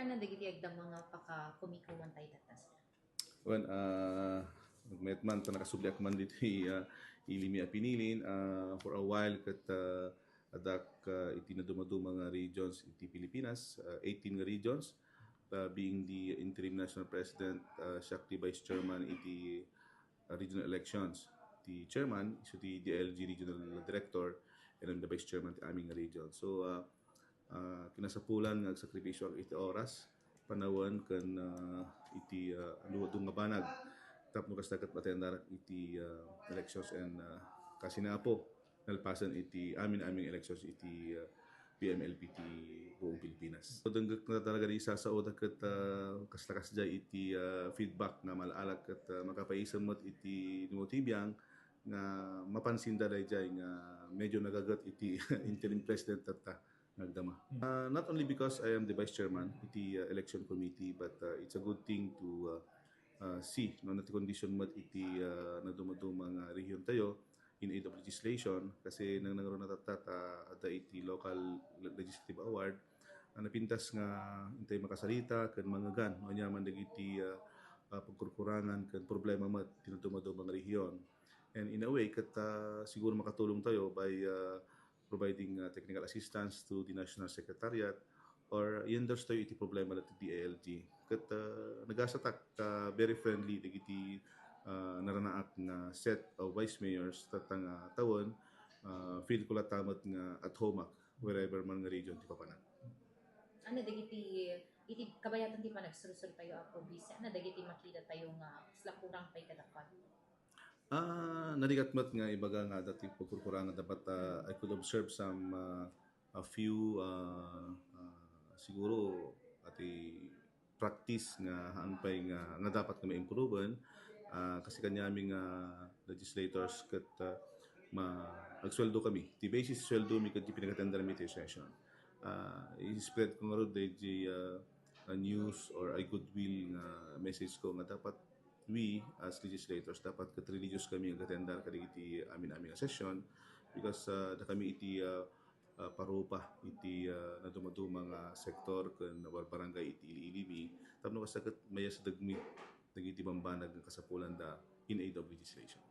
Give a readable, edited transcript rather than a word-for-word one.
na dagiti agdang mga paka-kumikuman tayo tatas. Well, nagmetman ta nakasubyak man dito ilimi a pinilin for a while kat adak iti na dumaduma nga regions iti Pilipinas, 18 nga regions, being the interim national president, siya ti vice chairman iti regional elections. The chairman is the DLG regional director and I'm the vice chairman ti aming region. So kinasapulan nga sakripisyo iti oras panawan kan iti luwadong nga banag tapno kas dagat matendar iti elections and kasinapo nalpasan iti aming elections iti PMLP ti buong Pilipinas. So danggak na talaga rin isa sa oda kat kaslakas dyan iti feedback na malaalag kat makapaisam mo't iti numotibiyang nga mapansin da dyan nga medyo nagagat iti interim president at nagdama. Not only because I am the vice chairman iti election committee, but it's a good thing to see no nati condition mat iti nadumodumang region tayo in aid of legislation kasi nang nangaron natatat ada iti local legislative award napintas nga intay makasalita ken mangagan no nyaman dagiti pagkurkurangan ken problema mat tinadumodumang region. And in a way kat siguro makatulong tayo by providing technical assistance to the National Secretariat or i-endorse tayo iti problema natin di DILG. Kat nagasatak very friendly dagiti naranaak nga set of vice mayors tatang tawon feel ko latamat nga at home wherever man nga region ti papanan. Ano dagiti iti kabayatan ti panagsurusur tayo a probinsya na dagiti makita tayo nga isla kurang pay kadapat. Narigatmat nga ibaga nga dati pagkurkurangan dapat I could observe some a few siguro ati practice nga hanpay nga dapat nga ma-improvean kasi kanyaming legislators kat agsweldo kami. Ti basis sweldo mi kat pinakatendar mi ti session. I-spread ko nga ro di news or ay goodwill nga message ko nga dapat we as legislators dapat kat religious kami ang katendar kadagiti amin session because da kami iti parupa iti nadumadumang sektor ken barangay iti ililibi tapno kasagat maya sa dagmi dagiti bambanag nga kasapulan da in aid of legislation.